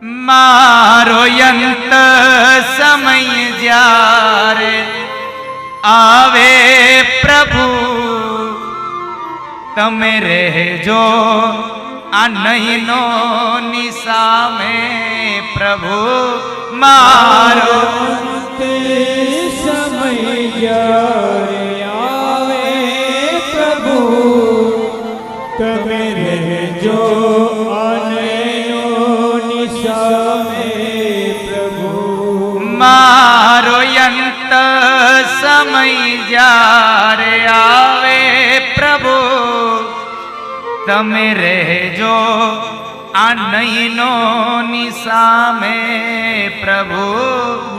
મારો અંત સમય જ્યારે આવે પ્રભુ તમે રહેજો આ નહીનો ની સામે પ્રભુ મારો સમય જ્યારે આવે પ્રભુ તમે રહેજો અનયોની સામે પ્રભુ મારો અંત સમય જ્યારે આવે પ્રભુ તમે રહેજો આ નહીનો ની સામે પ્રભુ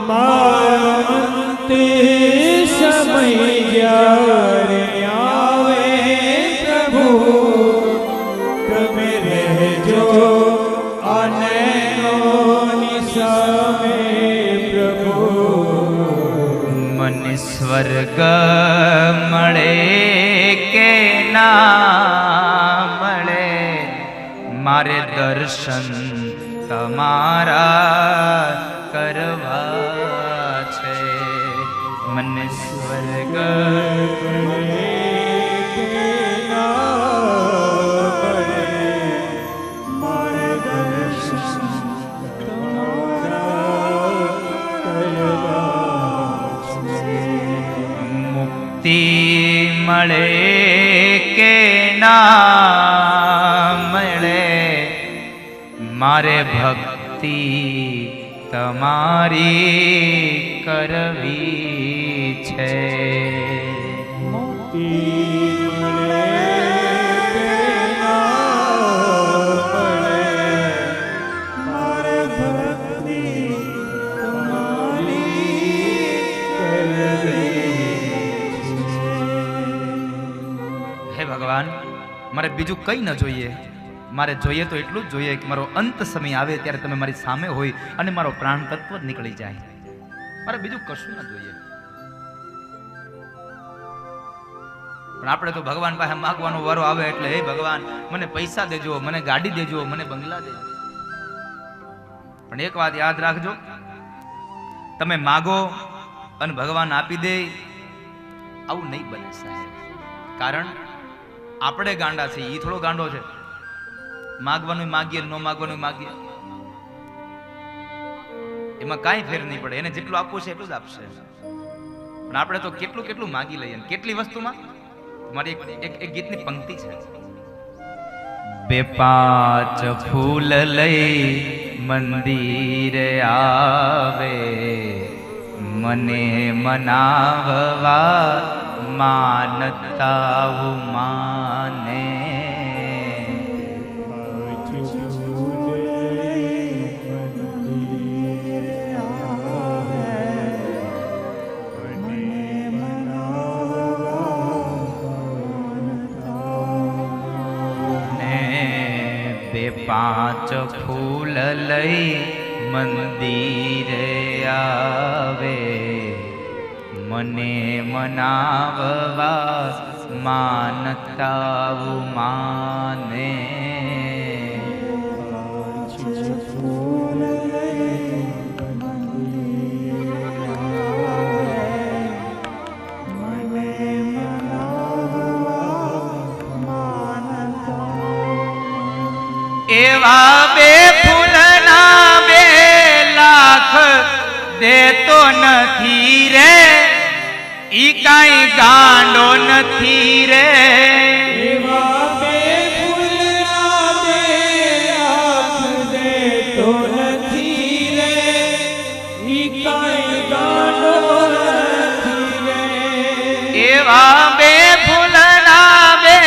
મારો અંતે સમય જ્યારે આવે પ્રભુ તમે રહેજો અનયોની સામે પ્રભુ મને સ્વર્ગ મળે કે ના મળે મારે દર્શન તમારા કરવા છે મને સ્વર્ગ મળે કે ના મળે મારે દર્શન તમારા કરવા છે મુક્તિ મળે કે ના મળે મારે ભક્તિ તમારી કરવી છે મુક્તિ મળે કે ના મળે મારે ભક્તિ તમારી કરવી છે. હે ભગવાન મારે બીજું કંઈ ન જોઈએ મારે જોઈએ તો એટલું જ જોઈએ કે મારો અંત સમય આવે ત્યારે તમે મારી સામે હોય અને મારો પ્રાણ તત્વ જ નીકળી જાય મારે બીજું કશું ન જોઈએ પણ આપણે તો ભગવાન પાસે માગવાનો વારો આવે એટલે હે ભગવાન મને પૈસા દેજો મને ગાડી દેજો મને બંગલા દેજો પણ એક વાત યાદ રાખજો તમે માગો અને ભગવાન આપી દે આવું નહીં બને સાહેબ કારણ આપણે ગાંડા છે એ થોડો ગાંડો છે માગવાનું માગીએ ન માગવાનું માગીએ એમાં કાંઈ ફેર નહીં પડે એને જેટલું આપવું છે એટલું જ આપશે પણ આપણે તો કેટલું કેટલું માગી લઈએ કેટલી વસ્તુમાં મારી એક ગીતની પંક્તિ છે બે પાંચ ફૂલ લઈ મંદિરે આવે મને મનાવવા માનતા માને પાંચ ફૂલ લઈ મંદિરે આવે મને મનાવવા માનતા માને એવા બે ફૂલના બે લાખ દેતો નથી રે ઈ કાંઈ ગાંડો નથી રે એવા બે ફૂલના બે લાખ દેતો નથી રે ઈ કાંઈ ગાંડો નથી રે એવા બે ફૂલના બે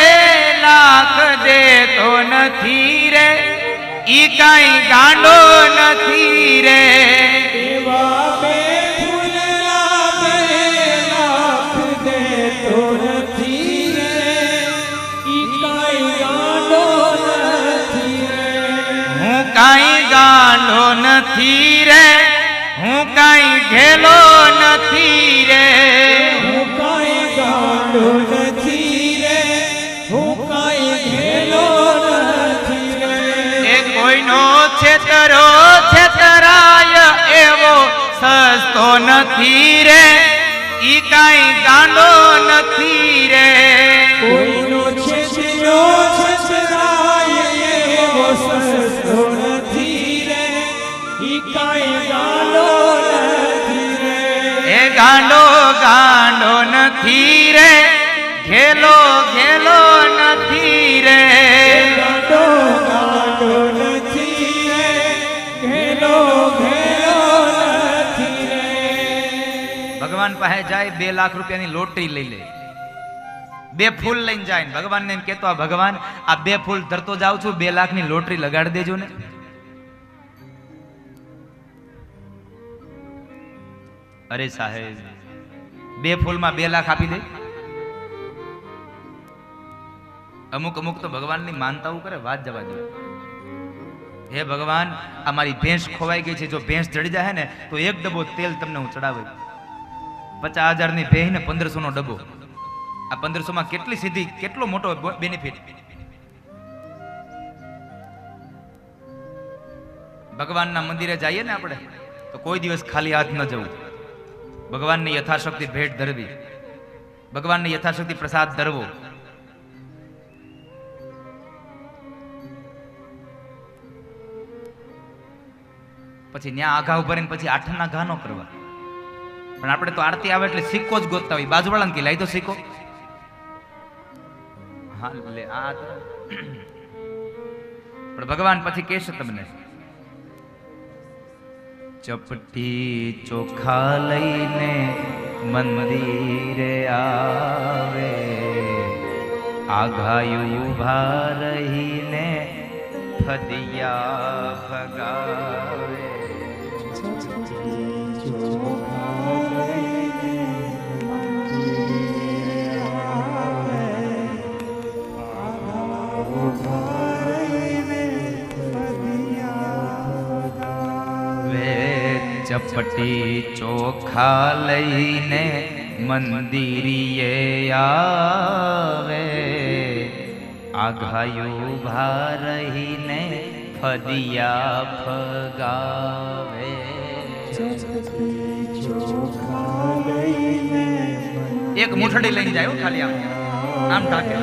લાખ દેતો નથી રે ઈ કાંઈ ગાંડો નથી રે એવા બે ફૂલના બે લાખ દેતો નથી રે ઈ કાંઈ ગાંડો નથી રે હું કાંઈ ગાંડો નથી રે હું કાંઈ ઘેલો નથી રે હું કાંઈ ગાંડો નથી રે હું કાંઈ ઘેલો નથી રે કોઈનો છેતરો નથી રે, ઈ કાંઈ ગાંડો નથી રે. કોઈનો છેતરો છછરાય એવો સસલો નથી રે, ઈ કાંઈ ગાંડો નથી રે. એ ગાંડો ગાંડો નથી રે, ઘેલો ઘેલો નથી રે. ગાંડો ગાંડો નથી રે, ઘેલો ઘેલો નથી રે. ભગવાન પાસે જાય 2 લાખ રૂપિયાની લોટરી લઈ લે, 2 ફૂલ લઈને જાય ને ભગવાનને એમ કહેતો, આ ભગવાન આ 2 ફૂલ ધરતો જાઉં છું, 2 લાખની લોટરી લગાડી દેજો ને. અરે સાહેબ 2 ફૂલમાં 2 લાખ આપી દે. અમુક અમુક તો ભગવાનની માનતાઓ કરે, વાત જવા દે. હે ભગવાન, આ મારી ભેંસ ખોવાઈ ગઈ છે, જો ભેંસ જડી જાય ને તો 1 ડબ્બો તેલ તમને હું ચડાવે. 50,000 ની ભેંસ ને 1500 નો ડબ્બો. આ 1500 માં કેટલી સીધી, કેટલો મોટો બેનિફિટ. ભગવાનના મંદિરે જઈએ ને આપણે તો કોઈ દિવસ ખાલી હાથ ન જવું. ભગવાનને યથાશક્તિ ભેટ ધરવી, ભગવાનને યથાશક્તિ પ્રસાદ ધરવો. પછી ન્યા આઘા ઉભા રહીને પછી આઠના ઘા ન કરવા. પણ આપણે તો આરતી આવે એટલે સિક્કો જ ગોતતા હોય. બાજુવાળાને કે લાઈ તો સિક્કો. હા લે આ પણ ભગવાન પછી કહેશે તમને, ચપટી ચોખા લઈને મંદિરે આવે, આઘાયું ઉભા રહીને ફદિયા ભગાવે. ચપટી ચોખા લઈને મંદિરીએ આવે, આઘાયું ઉભા રહીને ફદિયા ફગાવે. એક મુઠડી લઈને જાય ખાલી આમ આમ ઢાકે.